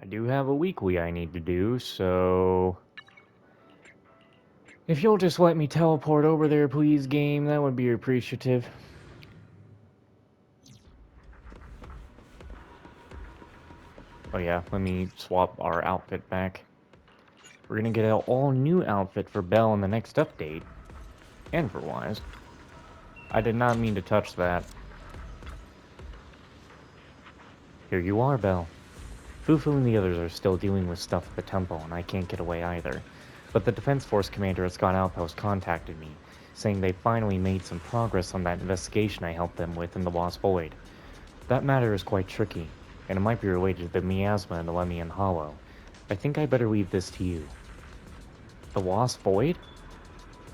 I do have a weekly I need to do, so... If you'll just let me teleport over there, please, game, that would be appreciative. Oh yeah, let me swap our outfit back. We're gonna get an all-new outfit for Belle in the next update. And for Wise. I did not mean to touch that. Here you are, Belle. Fufu and the others are still dealing with stuff at the temple, and I can't get away either. But the Defense Force commander at Scott Outpost contacted me, saying they finally made some progress on that investigation I helped them with in the Lost Void. That matter is quite tricky, and it might be related to the miasma and the Lemian Hollow. I think I better leave this to you. The Lost Void?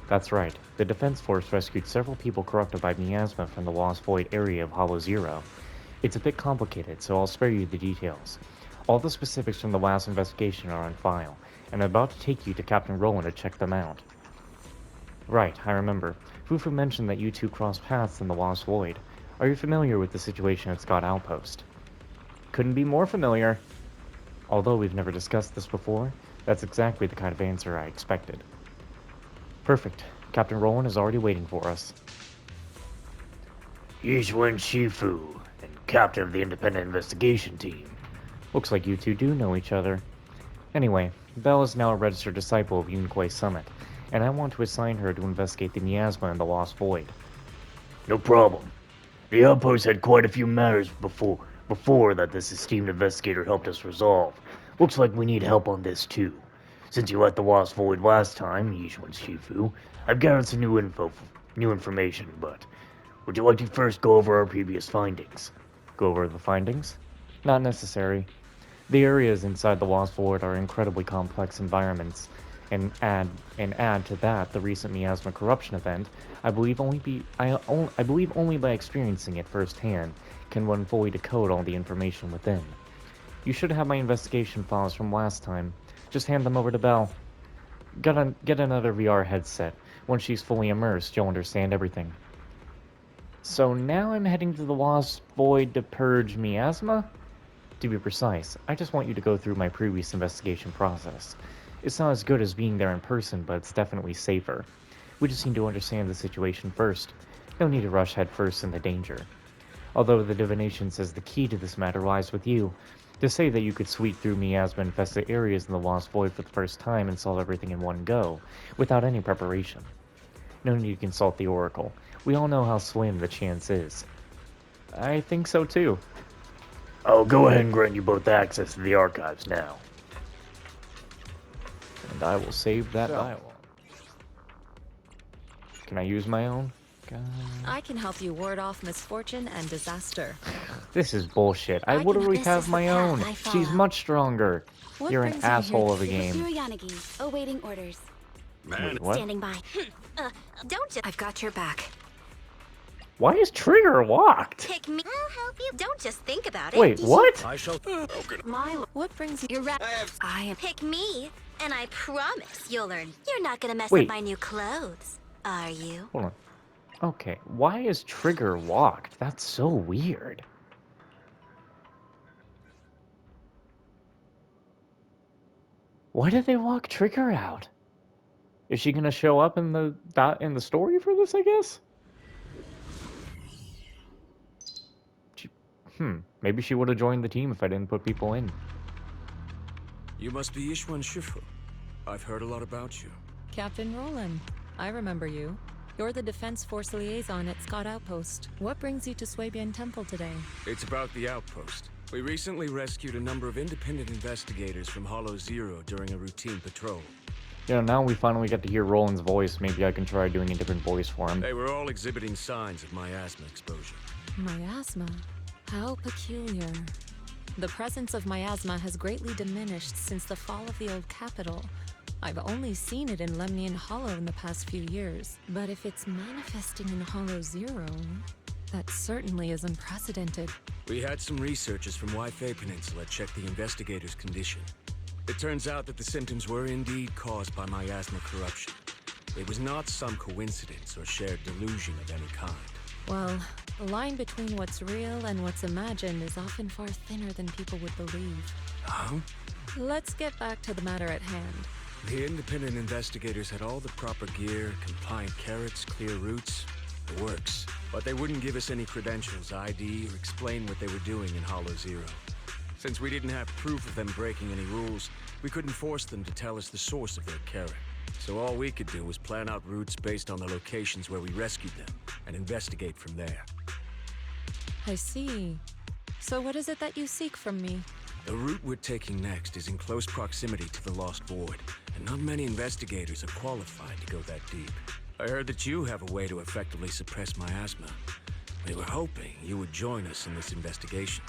That's right. The Defense Force rescued several people corrupted by miasma from the Lost Void area of Hollow Zero. It's a bit complicated, so I'll spare you the details. All the specifics from the last investigation are on file, and I'm about to take you to Captain Roland to check them out. Right, I remember. Fufu mentioned that you two crossed paths in the Lost Void. Are you familiar with the situation at Scott Outpost? Couldn't be more familiar. Although we've never discussed this before, that's exactly the kind of answer I expected. Perfect. Captain Roland is already waiting for us. Yishwen Shifu, and captain of the independent investigation team. Looks like you two do know each other. Anyway, Belle is now a registered disciple of Yunquei Summit, and I want to assign her to investigate the miasma in the Lost Void. No problem. The outpost had quite a few matters before that this esteemed investigator helped us resolve. Looks like we need help on this too. Since you left the Lost Void last time, Yishwen Shifu, I've gathered some new information, but would you like to first go over our previous findings? Go over the findings? Not necessary. The areas inside the Lost Void are incredibly complex environments, and add to that the recent miasma corruption event. I believe only by experiencing it firsthand can one fully decode all the information within. You should have my investigation files from last time. Just hand them over to Belle. Get another VR headset. Once she's fully immersed, you'll understand everything. So now I'm heading to the Lost Void to purge miasma? To be precise, I just want you to go through my previous investigation process. It's not as good as being there in person, but it's definitely safer. We just need to understand the situation first. No need to rush headfirst into danger. Although the divination says the key to this matter lies with you, to say that you could sweep through miasma-infested areas in the Lost Void for the first time and solve everything in one go, without any preparation. No need to consult the Oracle. We all know how slim the chance is. I think so too. I'll go ahead and grant you both access to the archives now. And I will save that dialogue. Can I use my own? God. I can help you ward off misfortune and disaster. This is bullshit. I literally have my own. She's much stronger. You're an asshole of a game. Yanagi, awaiting orders. Wait, what? Standing by. Don't you? I've got your back. Why is Trigger locked? Pick me. I'll help you. Don't just think about it. Wait, what? I shall. What brings you? You're right. I am. Pick me, and I promise you'll learn. You're not gonna mess Wait. up my new clothes, are you? Hold on. Okay, why is Trigger locked? That's so weird. Why did they lock Trigger out? Is she gonna show up in the story for this, I guess? Maybe she would have joined the team if I didn't put people in. You must be Yishwen Shifu. I've heard a lot about you. Captain Roland. I remember you. You're the Defense Force liaison at Scott Outpost. What brings you to Swabian Temple today? It's about the outpost. We recently rescued a number of independent investigators from Hollow Zero during a routine patrol. You know, now we finally get to hear Roland's voice. Maybe I can try doing a different voice for him. They were all exhibiting signs of miasma exposure. Miasma? How peculiar. The presence of miasma has greatly diminished since the fall of the old capital. I've only seen it in Lemnian Hollow in the past few years. But if it's manifesting in Hollow Zero, that certainly is unprecedented. We had some researchers from Waifei Peninsula check the investigators' condition. It turns out that the symptoms were indeed caused by miasma corruption. It was not some coincidence or shared delusion of any kind. Well, the line between what's real and what's imagined is often far thinner than people would believe. Huh? Let's get back to the matter at hand. The independent investigators had all the proper gear, compliant carrots, clear routes, the works. But they wouldn't give us any credentials, ID, or explain what they were doing in Hollow Zero. Since we didn't have proof of them breaking any rules, we couldn't force them to tell us the source of their carrot. So all we could do was plan out routes based on the locations where we rescued them, and investigate from there. I see. So what is it that you seek from me? The route we're taking next is in close proximity to the Lost Void, and not many investigators are qualified to go that deep. I heard that you have a way to effectively suppress miasma. We were hoping you would join us in this investigation.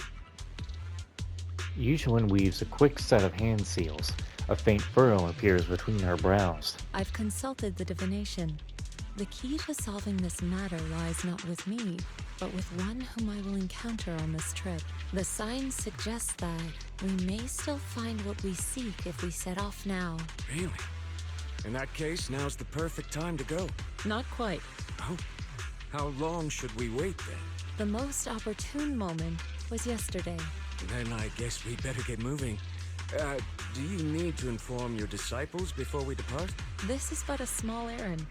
Yushuan weaves a quick set of hand seals. A faint furrow appears between her brows. I've consulted the divination. The key to solving this matter lies not with me, but with one whom I will encounter on this trip. The signs suggest that we may still find what we seek if we set off now. Really? In that case, now's the perfect time to go. Not quite. Oh? How long should we wait then? The most opportune moment was yesterday. Then I guess we better get moving. Do you need to inform your disciples before we depart? This is but a small errand.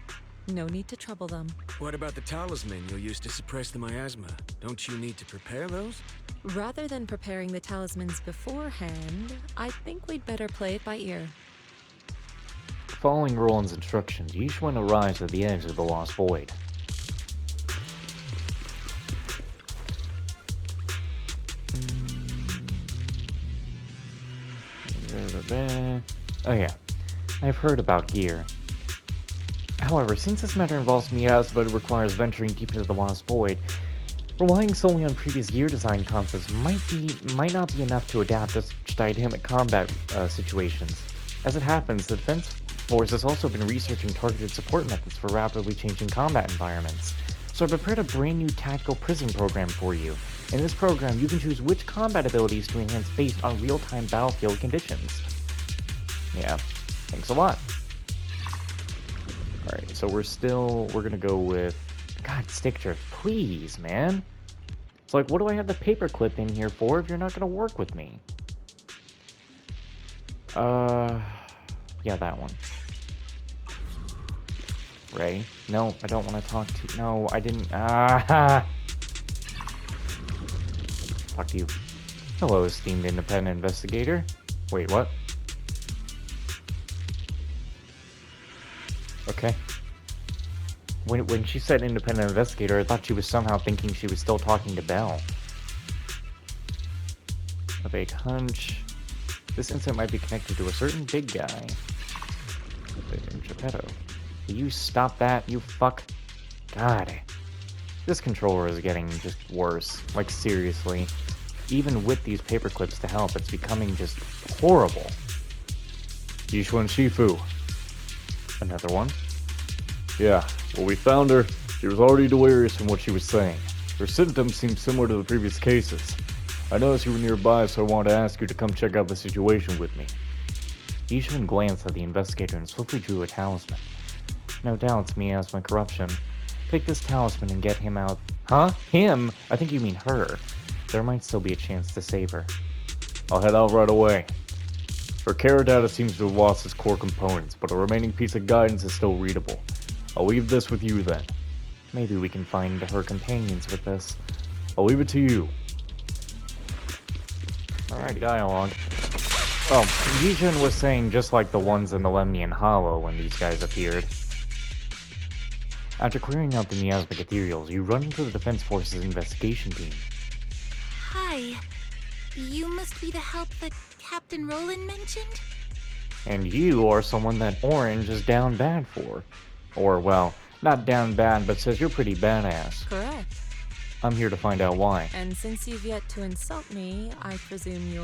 No need to trouble them. What about the talisman you'll use to suppress the miasma? Don't you need to prepare those? Rather than preparing the talismans beforehand, I think we'd better play it by ear. Following Roland's instructions, Yushuan arrives at the edge of the Lost Void. Oh yeah, I've heard about gear. However, since this matter involves miasma but requires venturing deep into the Lost Void, relying solely on previous gear design concepts might not be enough to adapt to such dynamic combat situations. As it happens, the Defense Force has also been researching targeted support methods for rapidly changing combat environments. So I've prepared a brand new tactical prison program for you. In this program, you can choose which combat abilities to enhance based on real-time battlefield conditions. Yeah, thanks a lot. Alright, so we're gonna go with... God, stick drift, please, man. It's like, what do I have the paperclip in here for if you're not gonna work with me? Yeah, that one. Ray? No, I don't want to talk to... No, I didn't... Talk to you. Hello, esteemed independent investigator. Wait, what? Okay. When she said independent investigator, I thought she was somehow thinking she was still talking to Belle. A vague hunch. This incident might be connected to a certain big guy. Geppetto. Will you stop that, you fuck? God. This controller is getting just worse. Like, seriously. Even with these paperclips to help, it's becoming just horrible. Yushuan Shifu. Another one? Yeah, well, we found her. She was already delirious from what she was saying. Her symptoms seemed similar to the previous cases. I noticed you were nearby, so I wanted to ask you to come check out the situation with me. Yushuan glanced at the investigator and swiftly drew a talisman. No doubt it's miasma corruption. Take this talisman and get him out. Huh? Him? I think you mean her. There might still be a chance to save her. I'll head out right away. Her carrot data seems to have lost its core components, but a remaining piece of guidance is still readable. I'll leave this with you then. Maybe we can find her companions with this. I'll leave it to you. Alright, dialogue. Oh, Yushuan was saying just like the ones in the Lemnian Hollow when these guys appeared. After clearing out the miasmic ethereals, you run into the Defense Force's investigation team. Hi. You must be the help that Captain Roland mentioned? And you are someone that Orange is down bad for. Or, well, not down bad, but says you're pretty badass. Correct. I'm here to find out why. And since you've yet to insult me, I presume you're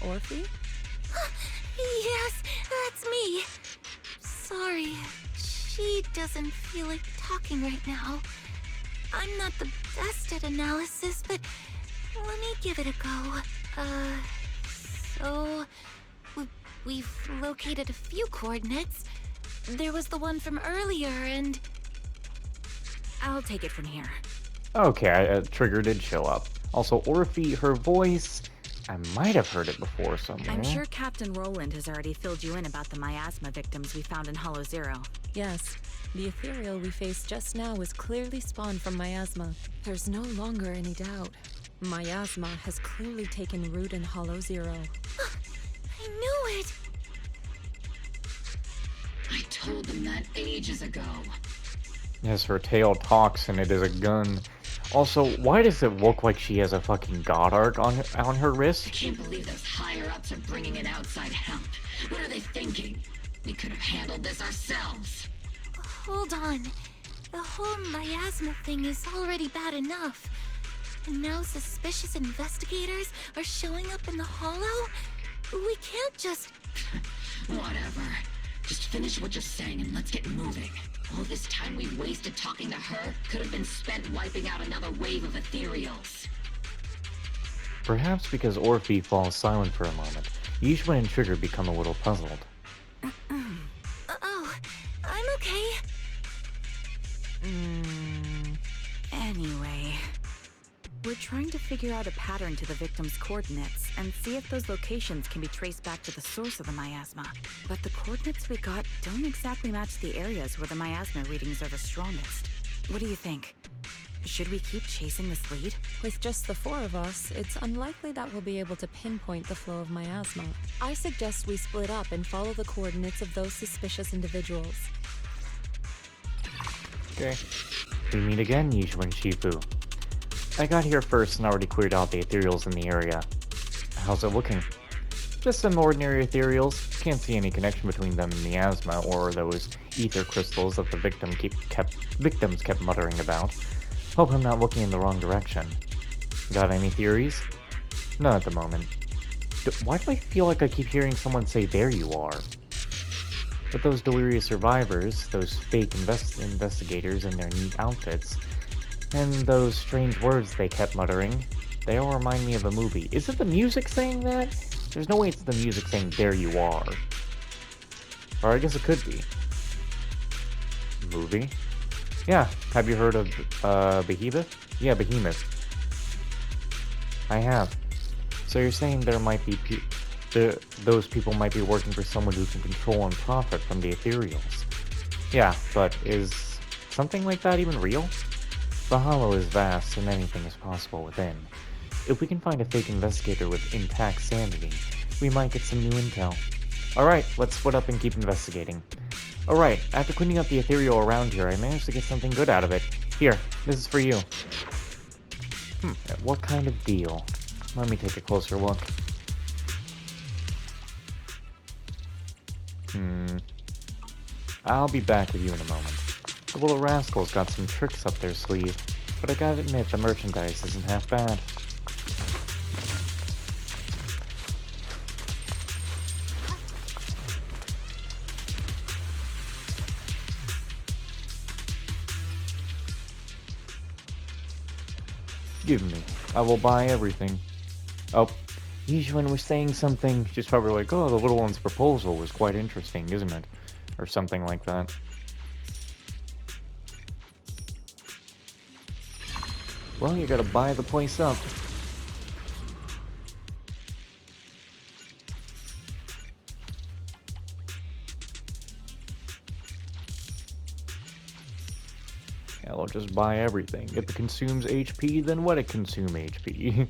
Orphe? Yes, that's me. Sorry, she doesn't feel like talking right now. I'm not the best at analysis, but let me give it a go. So... We've located a few coordinates. There was the one from earlier, and... I'll take it from here. Okay, Trigger did show up. Also, Orphe, her voice, I might have heard it before somewhere. I'm sure Captain Roland has already filled you in about the miasma victims we found in Hollow Zero. Yes, the ethereal we faced just now was clearly spawned from miasma. There's no longer any doubt. Miasma has clearly taken root in Hollow Zero. I knew it! I told them that ages ago. Yes, her tail talks and it is a gun. Also, why does it look like she has a fucking god arc on her I wrist? can't believe those higher-ups are bringing in outside help. What are they thinking? We could have handled this ourselves. Hold on. The whole miasma thing is already bad enough. And now suspicious investigators are showing up in the hollow? We can't just... Whatever. Just finish what you're saying and let's get moving. All this time we wasted talking to her could have been spent wiping out another wave of ethereals. Perhaps because Orphe falls silent for a moment, Yishun and Trigger become a little puzzled. Oh, I'm okay. Anyway, we're trying to figure out a pattern to the victim's coordinates and see if those locations can be traced back to the source of the miasma. But the coordinates we got don't exactly match the areas where the miasma readings are the strongest. What do you think? Should we keep chasing this lead? With just the 4 of us, it's unlikely that we'll be able to pinpoint the flow of miasma. I suggest we split up and follow the coordinates of those suspicious individuals. Okay. We meet again, Yishun and Shifu. I got here first and already cleared out the ethereals in the area. How's it looking? Just some ordinary ethereals. Can't see any connection between them and miasma or those ether crystals that the victims kept muttering about. Hope I'm not looking in the wrong direction. Got any theories? None at the moment. Why do I feel like I keep hearing someone say, "There you are"? But those delirious survivors, those fake investigators in their neat outfits, and those strange words they kept muttering, they all remind me of a movie. Is it the music saying that? There's no way it's the music saying, "There you are." Or I guess it could be. Movie? Yeah, have you heard of, Behemoth? Yeah, Behemoth. I have. So you're saying there might be those people might be working for someone who can control and profit from the ethereals. Yeah, but is something like that even real? The Hollow is vast and anything is possible within. If we can find a fake investigator with intact sanity, we might get some new intel. Alright, let's split up and keep investigating. Alright, after cleaning up the ethereal around here, I managed to get something good out of it. Here, this is for you. What kind of deal? Let me take a closer look. I'll be back with you in a moment. The little rascal's got some tricks up their sleeve, but I gotta admit the merchandise isn't half bad. Give me. I will buy everything. Oh, Yishun was saying something. She's probably like, "Oh, the little one's proposal was quite interesting, isn't it?" Or something like that. Well, you gotta buy the place up. Yeah, I'll just buy everything. If it consumes HP, then let it consume HP.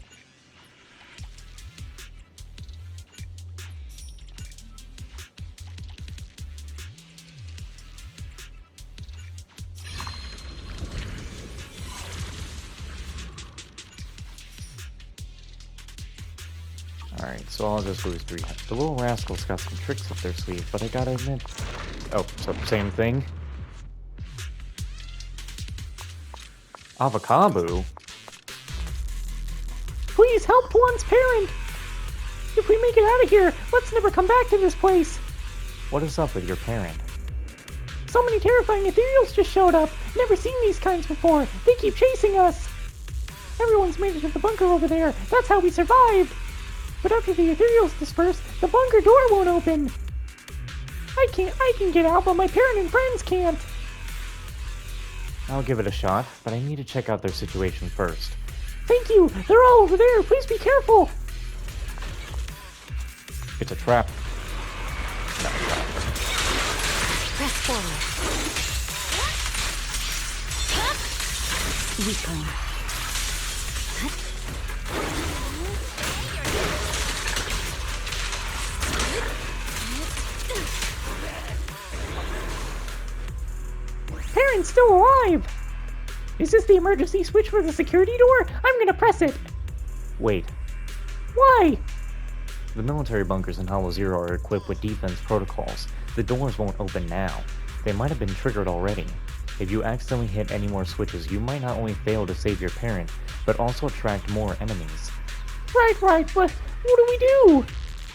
Alright, so I'll just lose 3. The little rascal's got some tricks up their sleeve, but I gotta admit... Oh, so same thing? Avocado? Please help Blunt's parent! If we make it out of here, let's never come back to this place! What is up with your parent? So many terrifying ethereals just showed up! Never seen these kinds before! They keep chasing us! Everyone's made it to the bunker over there! That's how we survived! But after the ethereals disperse, the bunker door won't open! I can get out, but my parent and friends can't! I'll give it a shot, but I need to check out their situation first. Thank you! They're all over there! Please be careful! It's a trap. Press forward. Recon. Parent's still alive! Is this the emergency switch for the security door? I'm gonna press it! Wait, Why? the military bunkers in Hollow Zero are equipped with defense protocols. The doors won't open now. They might have been triggered already. If you accidentally hit any more switches, you might not only fail to save your parent, but also attract more enemies. Right, but what do we do?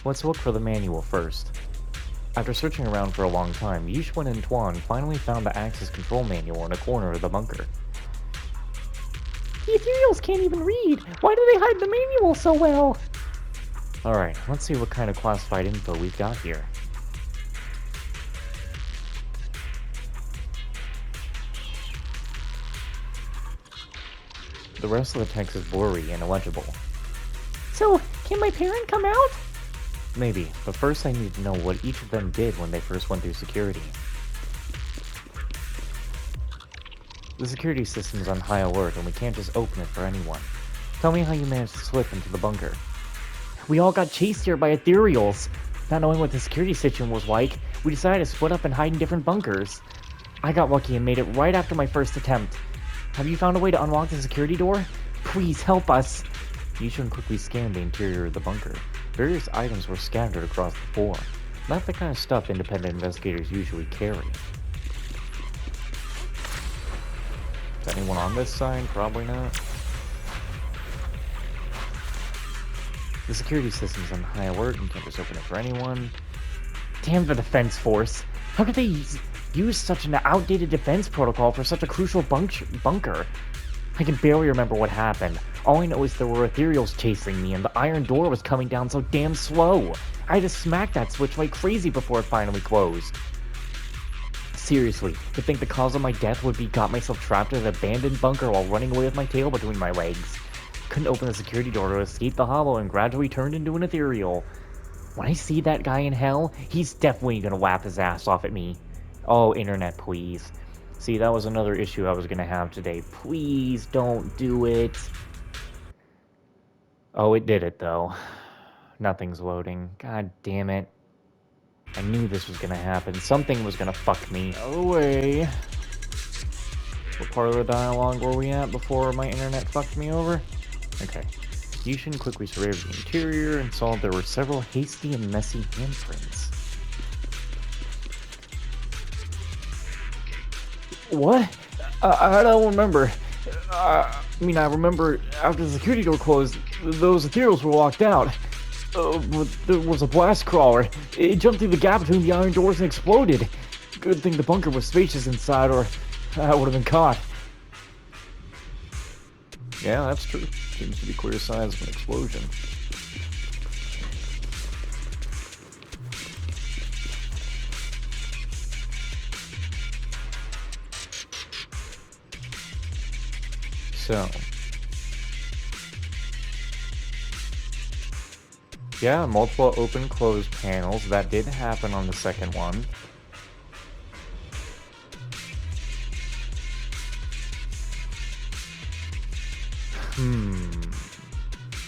Let's look for the manual first. After searching around for a long time, Yishun and Tuan finally found the access control manual in a corner of the bunker. The ethereals can't even read. Why do they hide the manual so well? Alright, let's see what kind of classified info we've got here. The rest of the text is blurry and illegible. So, can my parent come out? Maybe, but first I need to know what each of them did when they first went through security. The security system is on high alert and we can't just open it for anyone. Tell me how you managed to slip into the bunker. We all got chased here by ethereals. Not knowing what the security situation was like, we decided to split up and hide in different bunkers. I got lucky and made it right after my first attempt. Have you found a way to unlock the security door? Please help us. Yishun quickly scanned the interior of the bunker. Various items were scattered across the floor. Not the kind of stuff independent investigators usually carry. Is anyone on this side? Probably not. The security system's on high alert and can't just open it for anyone. Damn the defense force. How could they use such an outdated defense protocol for such a crucial bunker? I can barely remember what happened. All I know is there were ethereals chasing me and the iron door was coming down so damn slow. I had to smack that switch like crazy before it finally closed. Seriously, to think the cause of my death would be got myself trapped in an abandoned bunker while running away with my tail between my legs. Couldn't open the security door to escape the hollow and gradually turned into an ethereal. When I see that guy in hell, he's definitely gonna whap his ass off at me. Oh, internet, please. See, that was another issue I was gonna have today. Please don't do it. Oh, it did it though. Nothing's loading. God damn it. I knew this was gonna happen. Something was gonna fuck me. Away. What part of the dialogue were we at before my internet fucked me over? Okay. Yishin quickly surveyed the interior and saw there were several hasty and messy handprints. What? I don't remember. I remember after the security door closed, those ethereals were locked out. But there was a blast crawler. It jumped through the gap between the iron doors and exploded. Good thing the bunker was spacious inside, or I would have been caught. Yeah, that's true. Seems to be clear signs of an explosion. So. Yeah, multiple open-close panels. That did happen on the second one.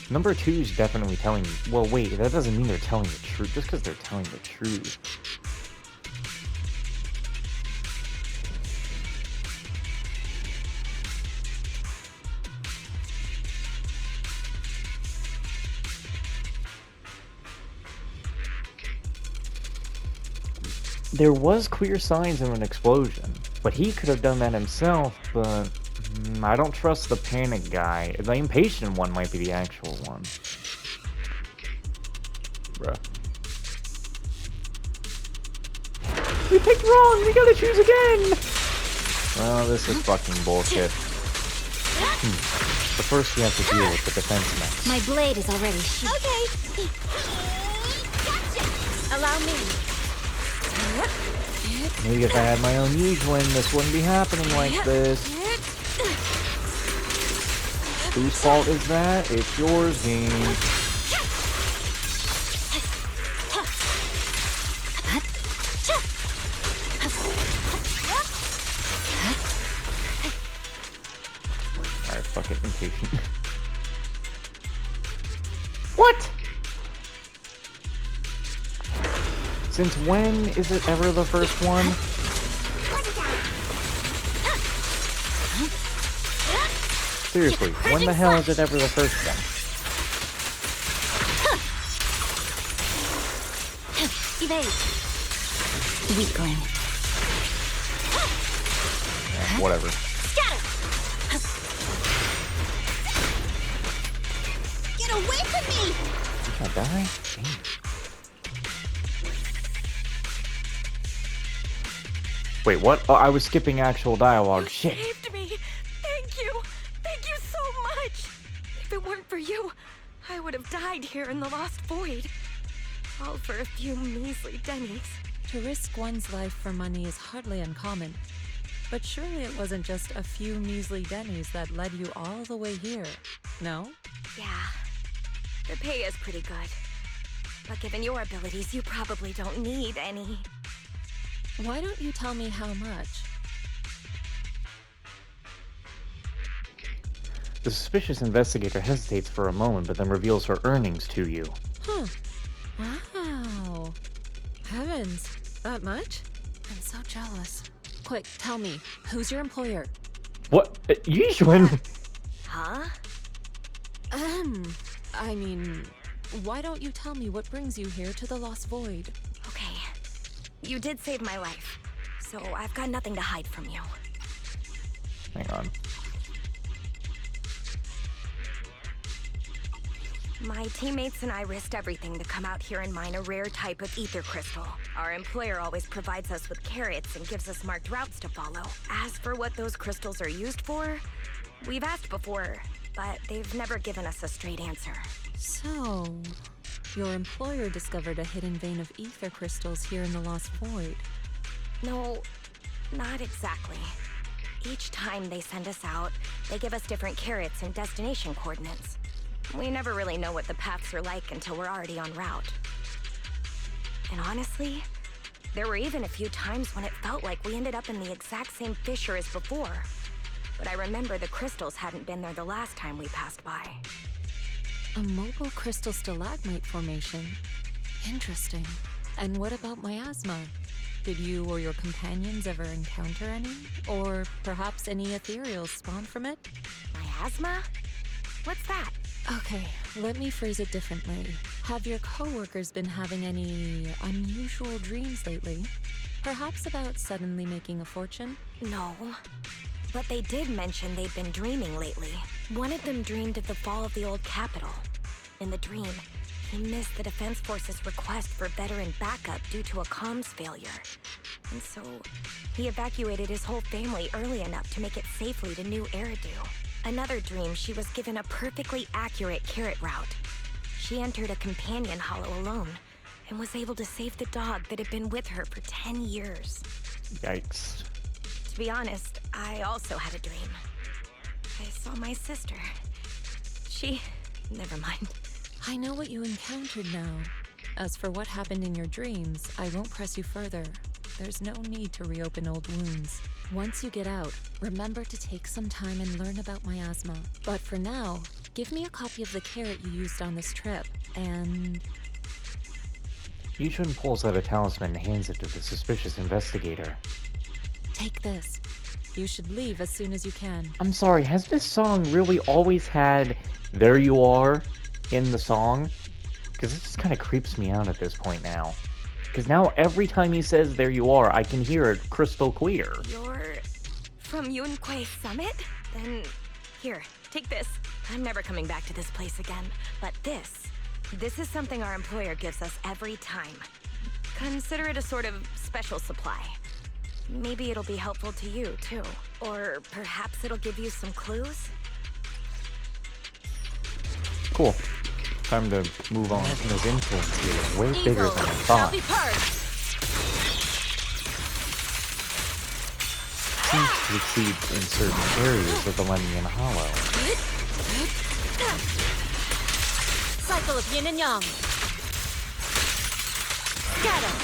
Number 2 is definitely telling... Well, wait, that doesn't mean they're telling the truth. Just because they're telling the truth. There was clear signs of an explosion, but he could have done that himself, but I don't trust the panic guy. The impatient one might be the actual one. Bruh. We picked wrong! We gotta choose again! Well, this is fucking bullshit. But first we have to deal with the defense mechs. My blade is already sheathed. Okay. Gotcha. Allow me. Maybe if I had my own Yujin, this wouldn't be happening like this. Whose fault is that? It's yours, game. Alright, fuck it, impatient. What? Since when is it ever the first one? Seriously, when the hell is it ever the first one? Evade. Weakling. Yeah, whatever. Scatter. Get away from me! Did I die? Damn. Wait, what? Oh, I was skipping actual dialogue. Shit. Saved me! Thank you! Thank you so much! If it weren't for you, I would have died here in the Lost Void. All for a few measly dennies. To risk one's life for money is hardly uncommon. But surely it wasn't just a few measly dennies that led you all the way here, no? Yeah, the pay is pretty good. But given your abilities, you probably don't need any. Why don't you tell me how much? The suspicious investigator hesitates for a moment, but then reveals her earnings to you. Huh. Wow. Heavens, that much? I'm so jealous. Quick, tell me, who's your employer? What? Yishun? Huh? I mean, why don't you tell me what brings you here to the Lost Void? Okay. You did save my life, so I've got nothing to hide from you. Hang on. My teammates and I risked everything to come out here and mine a rare type of ether crystal. Our employer always provides us with carrots and gives us marked routes to follow. As for what those crystals are used for, we've asked before, but they've never given us a straight answer. So, your employer discovered a hidden vein of ether crystals here in the Lost Void. No, not exactly. Each time they send us out, they give us different carrots and destination coordinates. We never really know what the paths are like until we're already en route. And honestly, there were even a few times when it felt like we ended up in the exact same fissure as before. But I remember the crystals hadn't been there the last time we passed by. A mobile crystal stalagmite formation. Interesting. And what about miasma? Did you or your companions ever encounter any? Or perhaps any ethereals spawn from it? Miasma? What's that? Okay, let me phrase it differently. Have your coworkers been having any unusual dreams lately? Perhaps about suddenly making a fortune? No. But they did mention they'd been dreaming lately. One of them dreamed of the fall of the old capital. In the dream, he missed the Defense Force's request for veteran backup due to a comms failure. And so, he evacuated his whole family early enough to make it safely to New Eridu. Another dream, she was given a perfectly accurate carrot route. She entered a companion hollow alone, and was able to save the dog that had been with her for 10 years. Yikes. To be honest, I also had a dream. I saw my sister. Never mind. I know what you encountered now. As for what happened in your dreams, I won't press you further. There's no need to reopen old wounds. Once you get out, remember to take some time and learn about miasma. But for now, give me a copy of the carrot you used on this trip, and... Yishun pulls out a talisman and hands it to the suspicious investigator. Take this. You should leave as soon as you can. I'm sorry, has this song really always had "There You Are" in the song? Because it just kind of creeps me out at this point now. Because now every time he says "There you are," I can hear it crystal clear. You're from Yunquei Summit? Then here, take this. I'm never coming back to this place again. But this is something our employer gives us every time. Consider it a sort of special supply. Maybe it'll be helpful to you, too. Or perhaps it'll give you some clues? Cool. Time to move on. His influence here is way bigger than I thought. Seems to succeed in certain areas of the Lemnian Hollow. cycle of yin and yang. Scatter.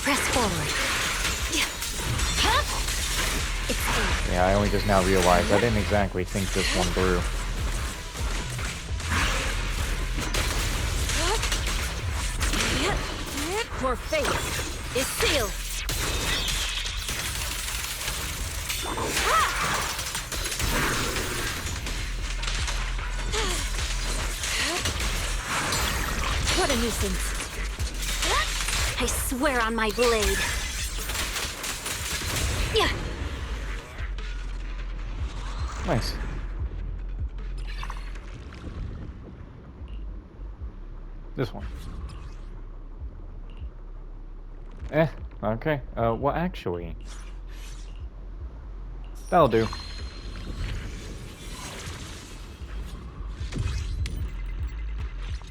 Press forward. Yeah, I only just now realized I didn't exactly think this one through. Your fate is sealed. What a nuisance. I swear on my blade. Yeah. Nice. This one. Okay. Well, actually... that'll do.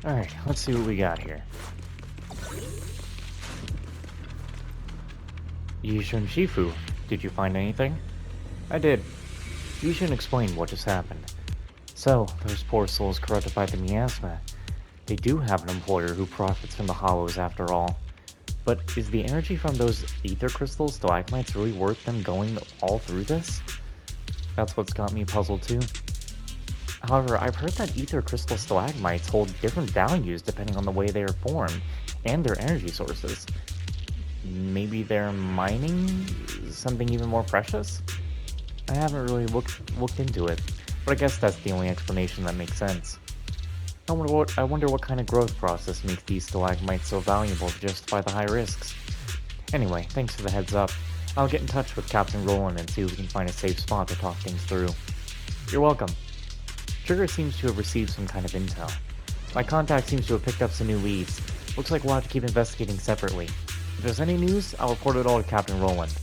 Alright, let's see what we got here. Yishun Shifu, did you find anything? I did. Yishun explained what just happened. So, those poor souls corrupted by the miasma. They do have an employer who profits from the hollows after all. But is the energy from those ether crystals stalagmites really worth them going all through this? That's what's got me puzzled too. However, I've heard that ether crystal stalagmites hold different values depending on the way they are formed and their energy sources. Maybe they're mining something even more precious? I haven't really looked into it, but I guess that's the only explanation that makes sense. I wonder what kind of growth process makes these stalagmites so valuable to justify the high risks. Anyway, thanks for the heads up. I'll get in touch with Captain Roland and see if we can find a safe spot to talk things through. You're welcome. Trigger seems to have received some kind of intel. My contact seems to have picked up some new leads. Looks like we'll have to keep investigating separately. If there's any news, I'll report it all to Captain Roland.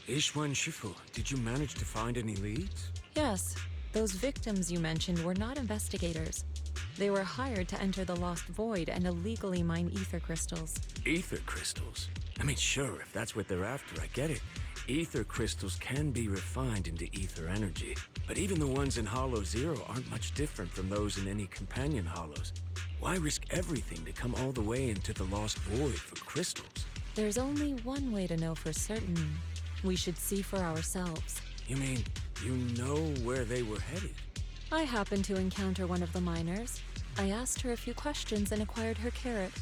Ishwan Shifu, did you manage to find any leads? Yes, those victims you mentioned were not investigators. They were hired to enter the Lost Void and illegally mine ether crystals. Ether crystals? I mean, sure, if that's what they're after, I get it. Ether crystals can be refined into ether energy. But even the ones in Hollow Zero aren't much different from those in any companion hollows. Why risk everything to come all the way into the Lost Void for crystals? There's only one way to know for certain. We should see for ourselves. You mean, you know where they were headed? I happened to encounter one of the miners. I asked her a few questions and acquired her carrot.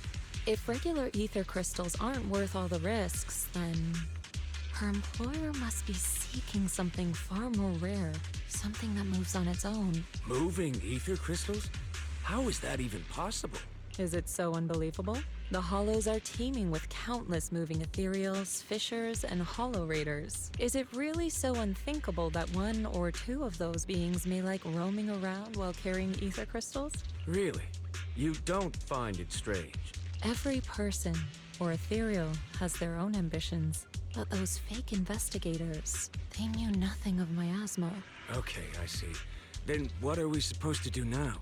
If regular ether crystals aren't worth all the risks, then her employer must be seeking something far more rare, something that moves on its own. Moving ether crystals? How is that even possible? Is it so unbelievable? The Hollows are teeming with countless moving ethereals, fissures, and hollow raiders. Is it really so unthinkable that one or two of those beings may like roaming around while carrying ether crystals? Really? You don't find it strange? Every person or ethereal has their own ambitions, but those fake investigators, they knew nothing of miasma. Okay, I see. Then what are we supposed to do now?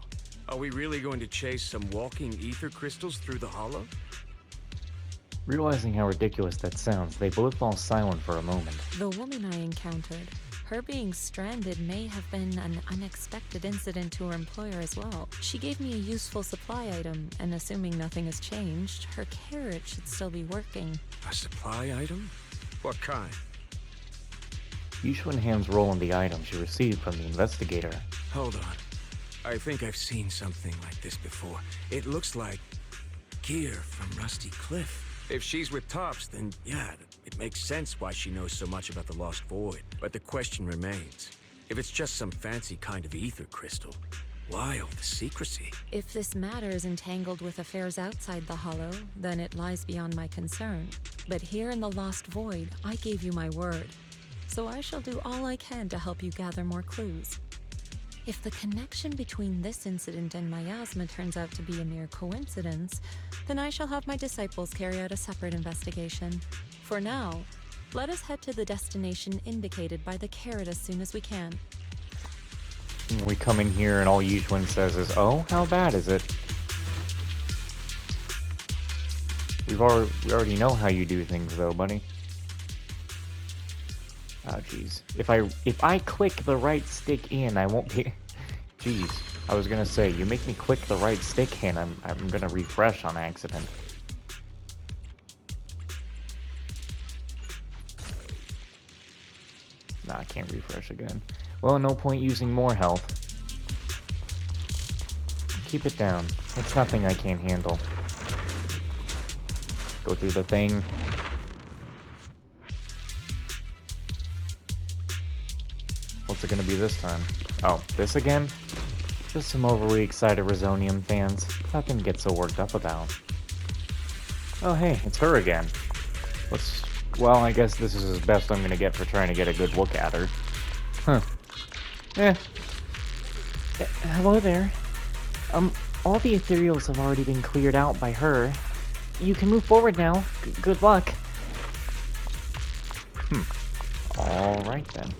Are we really going to chase some walking ether crystals through the hollow? Realizing how ridiculous that sounds, they both fall silent for a moment. The woman I encountered, her being stranded may have been an unexpected incident to her employer as well. She gave me a useful supply item, and assuming nothing has changed, her carrot should still be working. A supply item? What kind? Yishun hands Roland the item she received from the investigator. Hold on. I think I've seen something like this before. It looks like gear from Rusty Cliff. If she's with Tops, then yeah, it makes sense why she knows so much about the Lost Void. But the question remains, if it's just some fancy kind of ether crystal, why all the secrecy? If this matter is entangled with affairs outside the Hollow, then it lies beyond my concern. But here in the Lost Void, I gave you my word. So I shall do all I can to help you gather more clues. If the connection between this incident and miasma turns out to be a mere coincidence, then I shall have my disciples carry out a separate investigation. For now, let us head to the destination indicated by the carrot as soon as we can. We come in here and all Yuchuan says is, "Oh, how bad is it?" We already know how you do things, though, buddy. Oh, jeez. If I click the right stick in, I won't be. Jeez. I was gonna say, you make me click the right stick in, I'm gonna refresh on accident. Nah, I can't refresh again. Well, no point using more health. Keep it down. It's nothing I can't handle. Go through the thing. What's it gonna be this time? Oh, this again? Just some overly excited Resonium fans. Nothing to get so worked up about. Oh hey, it's her again. Well, I guess this is as best I'm gonna get for trying to get a good look at her. Huh. Hello there. All the ethereals have already been cleared out by her. You can move forward now. Good luck. Alright then.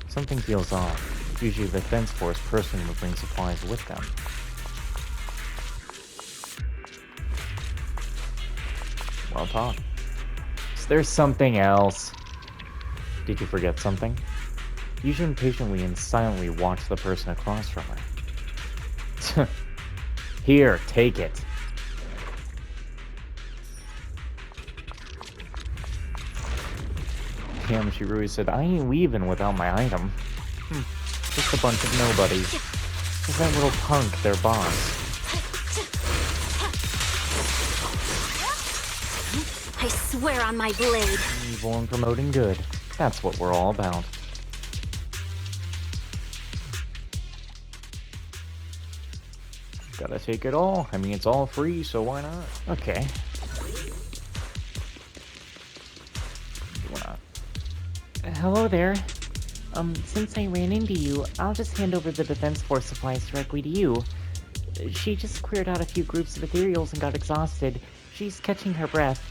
Something feels off. Usually the defense force person would bring supplies with them. Well taught. Is there something else? Did you forget something? Yujin patiently and silently watched the person across from her. Here, take it. Damn, Shirui said, I ain't leaving without my item. Just a bunch of nobodies. Just that little punk, their boss. I swear on my blade. Evil and promoting good. That's what we're all about. Gotta take it all. I mean, it's all free, so why not? Okay. Why not? Hello there. Since I ran into you, I'll just hand over the Defense Force supplies directly to you. She just cleared out a few groups of ethereals and got exhausted. She's catching her breath.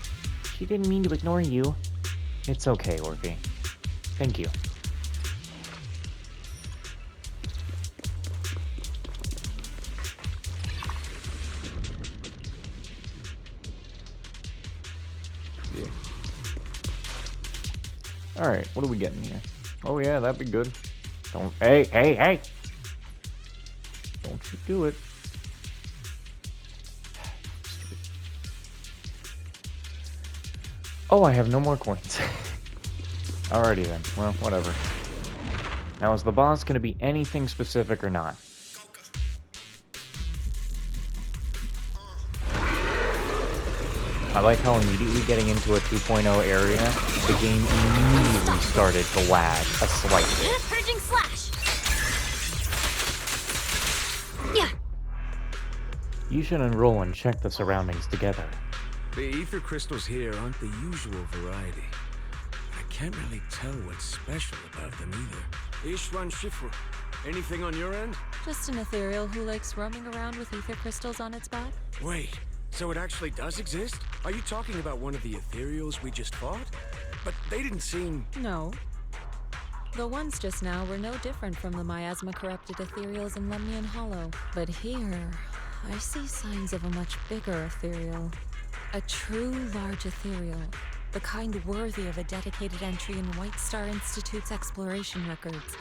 She didn't mean to ignore you. It's okay, Orphe. Thank you. Yeah. Alright, what are we getting here? Oh yeah, that'd be good. Don't... Hey! Don't you do it. Oh, I have no more coins. Alrighty then. Well, whatever. Now, is the boss going to be anything specific or not? I like how immediately getting into a 2.0 area, the game immediately started to lag a slight bit. Purging slash. Yeah. You should enroll and check the surroundings together. The ether crystals here aren't the usual variety. I can't really tell what's special about them either. Ishwan Shifu, anything on your end? Just an ethereal who likes roaming around with ether crystals on its back. Wait, so it actually does exist? Are you talking about one of the ethereals we just fought? But they didn't seem... No. The ones just now were no different from the miasma-corrupted ethereals in Lemnian Hollow. But here, I see signs of a much bigger ethereal. A true large ethereal. The kind worthy of a dedicated entry in White Star Institute's exploration records.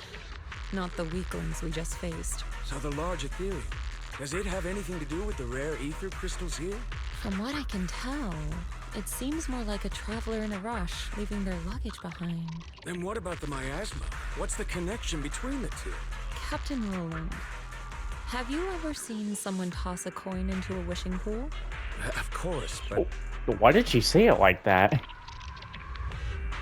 Not the weaklings we just faced. So the large ethereal, does it have anything to do with the rare ether crystals here? From what I can tell, it seems more like a traveler in a rush, leaving their luggage behind. Then what about the miasma? What's the connection between the two? Captain Roland, have you ever seen someone toss a coin into a wishing pool? Of course, but... Why did she say it like that?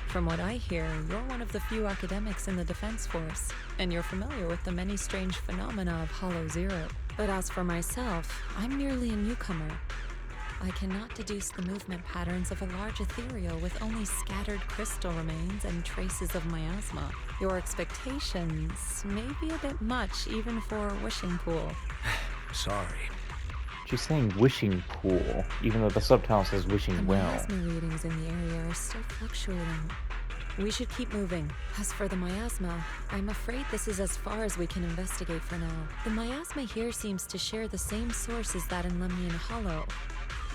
From what I hear, you're one of the few academics in the Defense Force, and you're familiar with the many strange phenomena of Hollow Zero. But as for myself, I'm merely a newcomer. I cannot deduce the movement patterns of a large ethereal with only scattered crystal remains and traces of miasma. Your expectations may be a bit much even for a wishing pool. Sorry. She's saying wishing pool, even though the subtitle says wishing The well. miasma readings in the area are still fluctuating. We should keep moving. As for the miasma, I'm afraid this is as far as we can investigate for now. The miasma here seems to share the same source as that in Lemnian Hollow.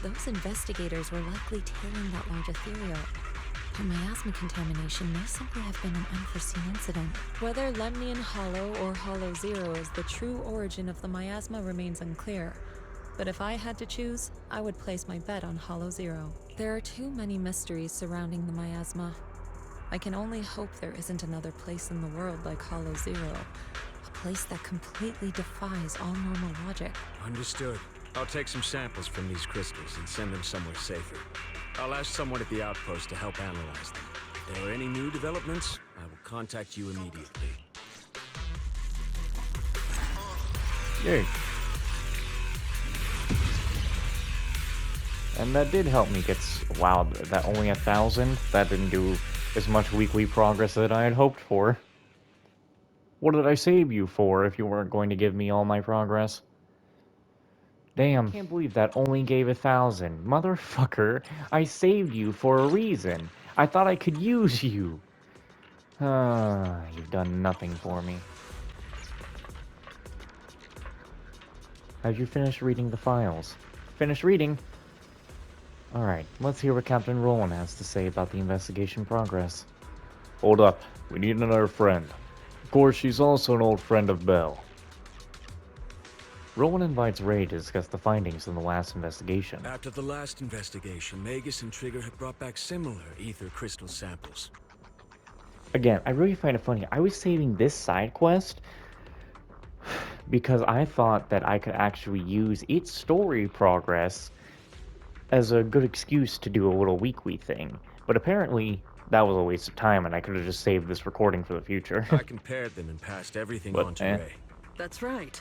Those investigators were likely tailing that large ethereal. The miasma contamination may simply have been an unforeseen incident. Whether Lemnian Hollow or Hollow Zero is the true origin of the miasma remains unclear. But if I had to choose, I would place my bet on Hollow Zero. There are too many mysteries surrounding the miasma. I can only hope there isn't another place in the world like Hollow Zero. A place that completely defies all normal logic. Understood. I'll take some samples from these crystals and send them somewhere safer. I'll ask someone at the outpost to help analyze them. If there are any new developments, I will contact you immediately. Yay. And that did help me get... Wow, that only 1,000? That didn't do as much weekly progress that I had hoped for. What did I save you for if you weren't going to give me all my progress? Damn, can't believe that only gave 1,000. Motherfucker, I saved you for a reason. I thought I could use you. You've done nothing for me. Have you finished reading the files? Finished reading? Alright, let's hear what Captain Roland has to say about the investigation progress. Hold up. We need another friend. Of course, she's also an old friend of Belle. Roland invites Ray to discuss the findings in the last investigation. After the last investigation, Magus and Trigger had brought back similar ether crystal samples. Again, I really find it funny. I was saving this side quest because I thought that I could actually use its story progress as a good excuse to do a little weekly thing. But apparently, that was a waste of time and I could have just saved this recording for the future. I compared them and passed everything on to Ray. That's right.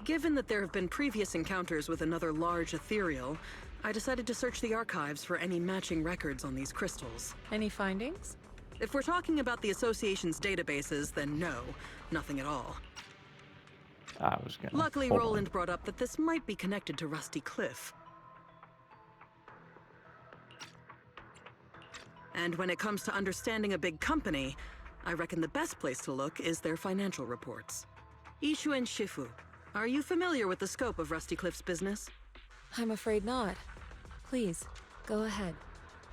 Given that there have been previous encounters with another large ethereal, I decided to search the archives for any matching records on these crystals. Any findings? If we're talking about the Association's databases, then no, nothing at all. I was gonna... Luckily, hold Roland on. brought up that this might be connected to Rusty Cliff. And when it comes to understanding a big company, I reckon the best place to look is their financial reports. Ishu and Shifu, are you familiar with the scope of Rusty Cliff's business? I'm afraid not. Please, go ahead.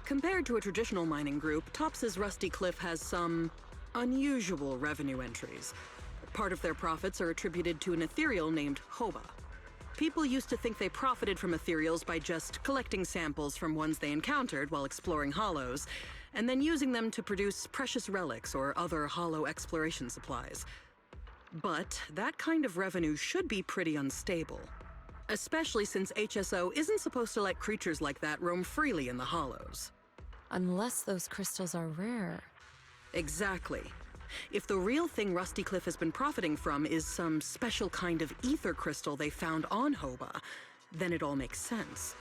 Compared to a traditional mining group, Tops's Rusty Cliff has some unusual revenue entries. Part of their profits are attributed to an ethereal named Hoba. People used to think they profited from ethereals by just collecting samples from ones they encountered while exploring hollows, and then using them to produce precious relics or other hollow exploration supplies. But that kind of revenue should be pretty unstable. Especially since HSO isn't supposed to let creatures like that roam freely in the hollows. Unless those crystals are rare. Exactly. If the real thing Rusty Cliff has been profiting from is some special kind of ether crystal they found on Hoba, then it all makes sense.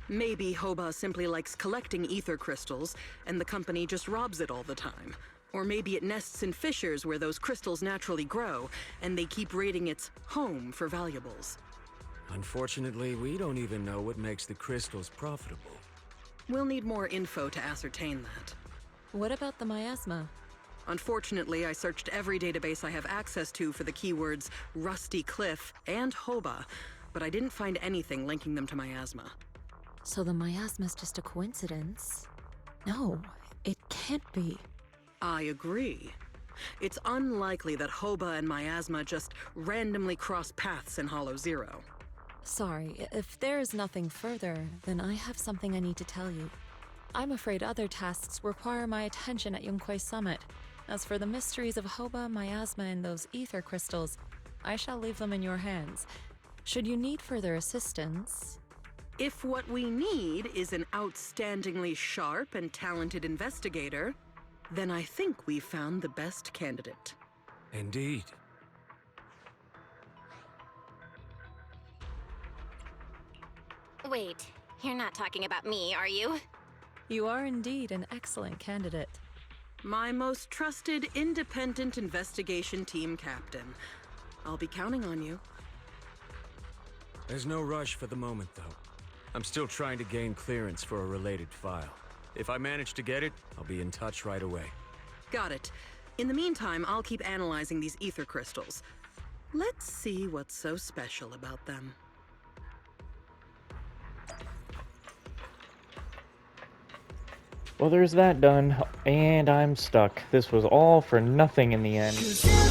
Maybe Hoba simply likes collecting ether crystals, and the company just robs it all the time. Or maybe it nests in fissures where those crystals naturally grow, and they keep raiding its home for valuables. Unfortunately, we don't even know what makes the crystals profitable. We'll need more info to ascertain that. What about the miasma? Unfortunately, I searched every database I have access to for the keywords Rusty Cliff and Hoba, but I didn't find anything linking them to miasma. So the miasma's just a coincidence? No, it can't be. I agree. It's unlikely that Hoba and miasma just randomly cross paths in Hollow Zero. Sorry, if there is nothing further, then I have something I need to tell you. I'm afraid other tasks require my attention at Yunquai Summit. As for the mysteries of Hoba, miasma, and those ether crystals, I shall leave them in your hands. Should you need further assistance... If what we need is an outstandingly sharp and talented investigator, then I think we've found the best candidate. Indeed. Wait, you're not talking about me, are you? You are indeed an excellent candidate. My most trusted independent investigation team captain. I'll be counting on you. There's no rush for the moment, though. I'm still trying to gain clearance for a related file. If I manage to get it, I'll be in touch right away. Got it. In the meantime, I'll keep analyzing these ether crystals. Let's see what's so special about them. Well, there's that done, and I'm stuck. This was all for nothing in the end.